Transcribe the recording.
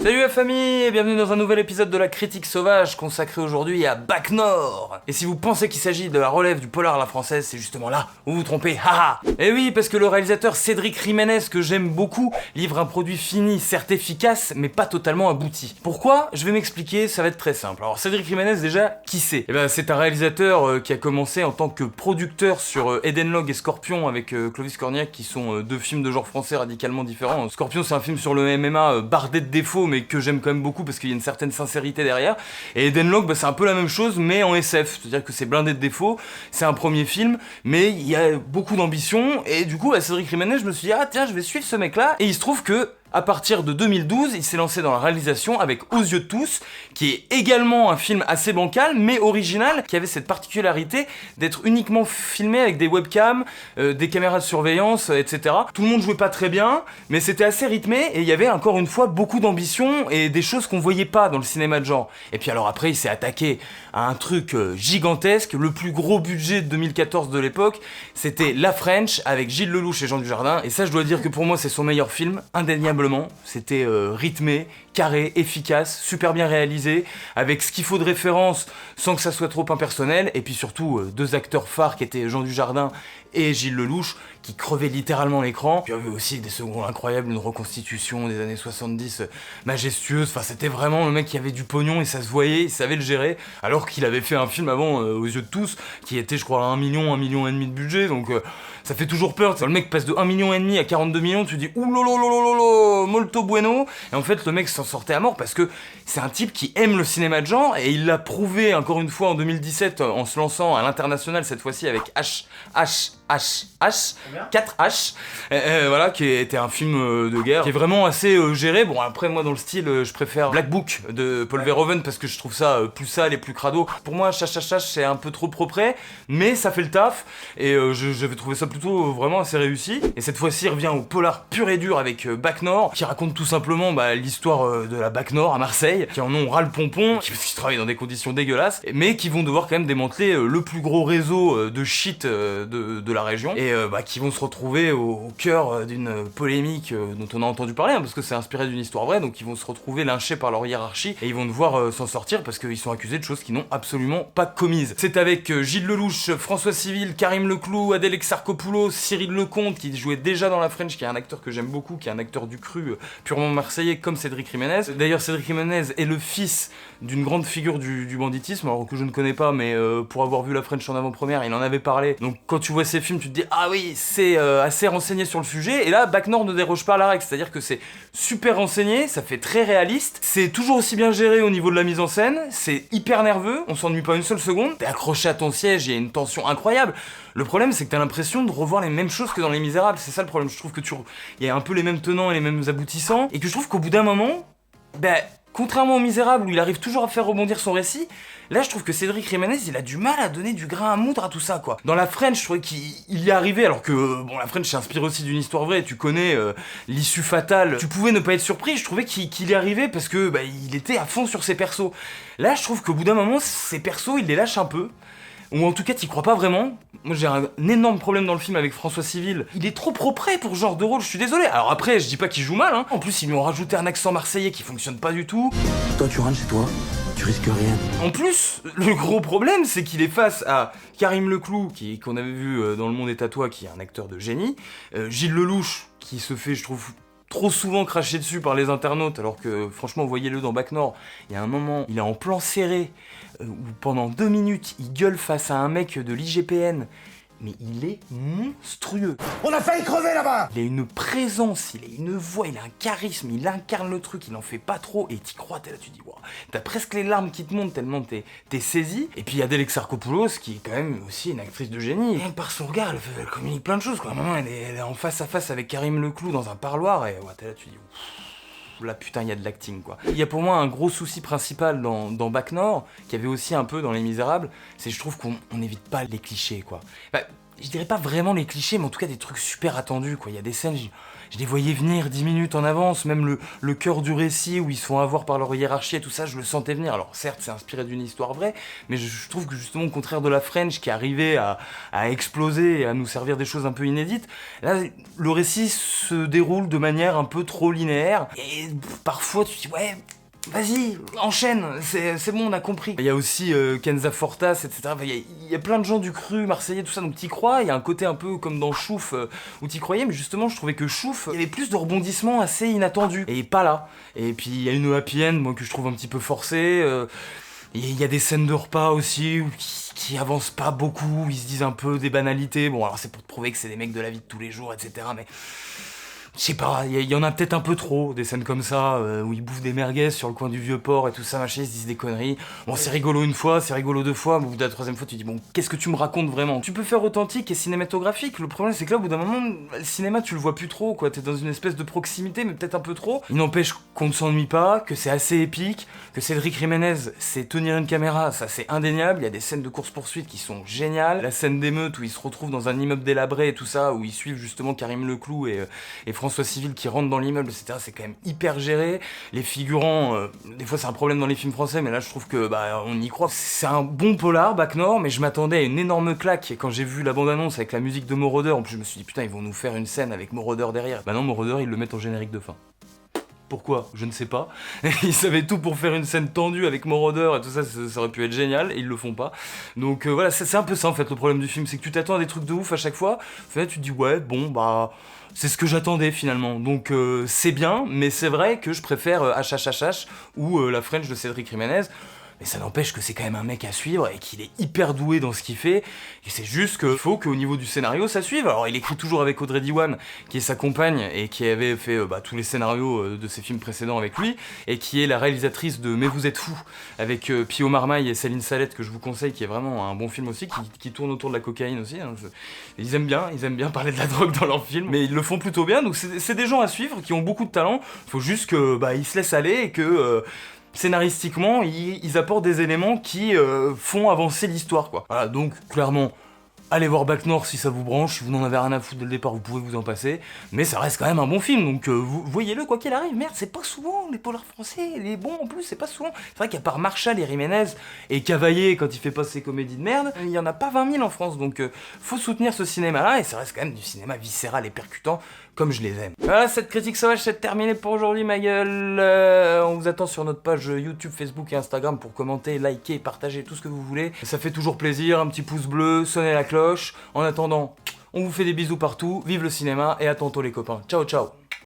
Salut la famille et bienvenue dans un nouvel épisode de la critique sauvage consacré aujourd'hui à Bac Nord. Et si vous pensez qu'il s'agit de la relève du polar à la française, c'est justement là où vous vous trompez, haha. Et oui, parce que le réalisateur Cédric Jiménez, que j'aime beaucoup, livre un produit fini, certes efficace, mais pas totalement abouti. Pourquoi? Je vais m'expliquer, ça va être très simple. Alors Cédric Jiménez, déjà, qui c'est? Eh ben c'est un réalisateur qui a commencé en tant que producteur sur Eden Log et Scorpion avec Clovis Cornillac, qui sont deux films de genre français radicalement différents. Scorpion, c'est un film sur le MMA bardé de défauts, mais que j'aime quand même beaucoup parce qu'il y a une certaine sincérité derrière. Et Eden Log, c'est un peu la même chose, mais en SF. C'est-à-dire que c'est blindé de défauts, c'est un premier film, mais il y a beaucoup d'ambition, et du coup, à Cédric Jiménez, je me suis dit, ah tiens, je vais suivre ce mec-là, et il se trouve que, à partir de 2012, il s'est lancé dans la réalisation avec Aux yeux de tous, qui est également un film assez bancal, mais original, qui avait cette particularité d'être uniquement filmé avec des webcams, des caméras de surveillance, etc. Tout le monde jouait pas très bien, mais c'était assez rythmé, et il y avait encore une fois beaucoup d'ambition, et des choses qu'on voyait pas dans le cinéma de genre. Et puis alors après, il s'est attaqué à un truc gigantesque, le plus gros budget de 2014 de l'époque, c'était La French, avec Gilles Lelouch et Jean Dujardin, et ça je dois dire que pour moi c'est son meilleur film, indéniablement. C'était rythmé, carré, efficace, super bien réalisé, avec ce qu'il faut de référence sans que ça soit trop impersonnel, et puis surtout deux acteurs phares qui étaient Jean Dujardin et Gilles Lelouch, qui crevaient littéralement l'écran. Puis il y avait aussi des secondes incroyables, une reconstitution des années 70 majestueuse, enfin c'était vraiment le mec qui avait du pognon et ça se voyait, il savait le gérer, alors qu'il avait fait un film avant, Aux yeux de tous, qui était je crois à 1 million et demi de budget, donc ça fait toujours peur. Le mec passe de 1,5 million à 42 millions, tu te dis oulololololo, molto bueno, et en fait le mec s'en sortait à mort parce que c'est un type qui aime le cinéma de genre, et il l'a prouvé encore une fois en 2017 en se lançant à l'international, cette fois-ci avec 4H, voilà, qui était un film de guerre, qui est vraiment assez géré. Bon après moi dans le style, je préfère Black Book de Paul Verhoeven parce que je trouve ça plus sale et plus crado. Pour moi c'est un peu trop propre, mais ça fait le taf, et j'avais trouvé ça plutôt vraiment assez réussi. Et cette fois-ci il revient au polar pur et dur avec Bac Nord, qui raconte tout simplement l'histoire de la Bac Nord à Marseille, qui en ont ras le pompon, qui travaillent dans des conditions dégueulasses, mais qui vont devoir quand même démanteler le plus gros réseau de shit de la région, et qui vont se retrouver au cœur d'une polémique dont on a entendu parler, parce que c'est inspiré d'une histoire vraie, donc ils vont se retrouver lynchés par leur hiérarchie, et ils vont devoir s'en sortir parce qu'ils sont accusés de choses qu'ils n'ont absolument pas commises. C'est avec Gilles Lelouch, François Civil, Karim Leclou, Adèle Exarchopoulos, Cyril Lecomte, qui jouait déjà dans La French, qui est un acteur que j'aime beaucoup, qui est un acteur du cru purement marseillais, comme Cédric Jiménez. D'ailleurs, Cédric Jiménez est le fils d'une grande figure du banditisme, alors que je ne connais pas, mais pour avoir vu La French en avant-première, il en avait parlé. Donc quand tu vois ces films, tu te dis ah oui, c'est assez renseigné sur le sujet, et là Bac Nord ne déroge pas à la règle, c'est-à-dire que c'est super renseigné, ça fait très réaliste, c'est toujours aussi bien géré au niveau de la mise en scène, c'est hyper nerveux, on s'ennuie pas une seule seconde, t'es accroché à ton siège, il y a une tension incroyable. Le problème, c'est que t'as l'impression de revoir les mêmes choses que dans Les Misérables, c'est ça le problème. Je trouve que il y a un peu les mêmes tenants et les mêmes aboutissants, et que je trouve qu'au bout d'un moment, contrairement aux Misérables où il arrive toujours à faire rebondir son récit, là je trouve que Cédric Jiménez il a du mal à donner du grain à moudre à tout ça quoi. Dans La French, je trouvais qu'il y est arrivé, alors que La French c'est inspiré aussi d'une histoire vraie, tu connais l'issue fatale, tu pouvais ne pas être surpris, je trouvais qu'il y arrivait parce que il était à fond sur ses persos. Là je trouve qu'au bout d'un moment, ses persos il les lâche un peu. Ou en tout cas t'y crois pas vraiment. Moi j'ai un énorme problème dans le film avec François Civil. Il est trop propre pour ce genre de rôle, je suis désolé. Alors après je dis pas qu'il joue mal, En plus ils lui ont rajouté un accent marseillais qui fonctionne pas du tout. Toi tu rentres chez toi, tu risques rien. En plus, le gros problème c'est qu'il est face à Karim Leclou, qu'on avait vu dans Le Monde est à toi, qui est un acteur de génie, Gilles Lelouch, qui se fait je trouve trop souvent craché dessus par les internautes, alors que franchement voyez-le dans Bac Nord, il y a un moment, il est en plan serré, où pendant 2 minutes, il gueule face à un mec de l'IGPN, mais il est monstrueux. On a failli crever là-bas. Il a une présence, il a une voix, il a un charisme, il incarne le truc, il en fait pas trop, et t'y crois, t'es là, tu dis wow. T'as presque les larmes qui te montent tellement t'es saisi. Et puis Adèle Exarchopoulos, qui est quand même aussi une actrice de génie. Rien que par son regard, elle communique plein de choses, quoi. À un moment, elle est en face à face avec Karim Leclou dans un parloir, et t'es là, tu dis là putain il y a de l'acting quoi. Il y a pour moi un gros souci principal dans Bac Nord, qui avait aussi un peu dans Les Misérables, c'est que je trouve qu'on n'évite pas les clichés quoi. Je dirais pas vraiment les clichés, mais en tout cas des trucs super attendus quoi. Il y a des scènes, je les voyais venir 10 minutes en avance, même le cœur du récit où ils se font avoir par leur hiérarchie et tout ça, je le sentais venir. Alors certes, c'est inspiré d'une histoire vraie, mais je trouve que justement, au contraire de la French qui arrivait à exploser et à nous servir des choses un peu inédites, là, le récit se déroule de manière un peu trop linéaire, et parfois tu te dis, ouais, vas-y, enchaîne, c'est bon, on a compris. Il y a aussi Kenza Fortas, etc. Il y a plein de gens du cru marseillais, tout ça, donc t'y crois. Il y a un côté un peu comme dans Chouf où t'y croyais, mais justement, je trouvais que Chouf, il y avait plus de rebondissements assez inattendus. Et pas là. Et puis il y a une happy end, moi, que je trouve un petit peu forcée. Il y a des scènes de repas aussi qui avancent pas beaucoup, où ils se disent un peu des banalités. Bon, alors c'est pour te prouver que c'est des mecs de la vie de tous les jours, etc. Mais je sais pas, il y en a peut-être un peu trop, des scènes comme ça, où ils bouffent des merguez sur le coin du vieux port et tout ça, machin, ils se disent des conneries. Bon, c'est rigolo une fois, c'est rigolo deux fois, mais au bout de la troisième fois, tu dis, bon, qu'est-ce que tu me racontes vraiment? Tu peux faire authentique et cinématographique, le problème c'est que là, au bout d'un moment, le cinéma, tu le vois plus trop, quoi, t'es dans une espèce de proximité, mais peut-être un peu trop. Il n'empêche qu'on ne s'ennuie pas, que c'est assez épique, que Cédric Jiménez sait tenir une caméra, ça c'est indéniable, il y a des scènes de course-poursuite qui sont géniales, la scène d'émeute où ils se retrouvent dans un immeuble délabré et tout ça, où ils suivent justement Karim Leclou et François Civil qui rentrent dans l'immeuble, etc. C'est quand même hyper géré. Les figurants, des fois c'est un problème dans les films français, mais là je trouve que on y croit. C'est un bon polar, Bac Nord, mais je m'attendais à une énorme claque. Et quand j'ai vu la bande-annonce avec la musique de Moroder, en plus je me suis dit putain, ils vont nous faire une scène avec Moroder derrière. Bah non, Moroder ils le mettent en générique de fin. Pourquoi? Je ne sais pas. Ils savaient tout pour faire une scène tendue avec Moroder et tout ça, ça aurait pu être génial, et ils le font pas. Donc voilà, c'est un peu ça en fait le problème du film, c'est que tu t'attends à des trucs de ouf à chaque fois, en fait tu te dis ouais, bon bah... c'est ce que j'attendais finalement, donc c'est bien, mais c'est vrai que je préfère HHHH ou la French de Cédric Jiménez. Mais ça n'empêche que c'est quand même un mec à suivre et qu'il est hyper doué dans ce qu'il fait. Et c'est juste qu'il faut qu'au niveau du scénario, ça suive. Alors il écrit toujours avec Audrey Diwan, qui est sa compagne et qui avait fait tous les scénarios de ses films précédents avec lui, et qui est la réalisatrice de Mais vous êtes fous, avec Pio Marmaille et Céline Salette, que je vous conseille, qui est vraiment un bon film aussi, qui tourne autour de la cocaïne aussi. Hein. Ils aiment bien parler de la drogue dans leurs films, mais ils le font plutôt bien. Donc c'est des gens à suivre qui ont beaucoup de talent. Faut juste que ils se laissent aller et que... scénaristiquement, ils apportent des éléments qui font avancer l'histoire, quoi. Voilà, donc, clairement, allez voir Bac Nord si ça vous branche, si vous n'en avez rien à foutre dès le départ, vous pouvez vous en passer, mais ça reste quand même un bon film, donc vous voyez-le quoi qu'il arrive. Merde, c'est pas souvent les polars français, les bons en plus, c'est pas souvent. C'est vrai qu'à part Marshall et Jiménez, et Cavaillé quand il fait pas ses comédies de merde, il y en a pas 20 000 en France, donc faut soutenir ce cinéma-là, et ça reste quand même du cinéma viscéral et percutant, comme je les aime. Voilà, cette critique sauvage, c'est terminé pour aujourd'hui, ma gueule. On vous attend sur notre page YouTube, Facebook et Instagram pour commenter, liker, partager tout ce que vous voulez. Ça fait toujours plaisir, un petit pouce bleu, sonnez la cloche. En attendant, on vous fait des bisous partout, vive le cinéma et à tantôt les copains. Ciao ciao.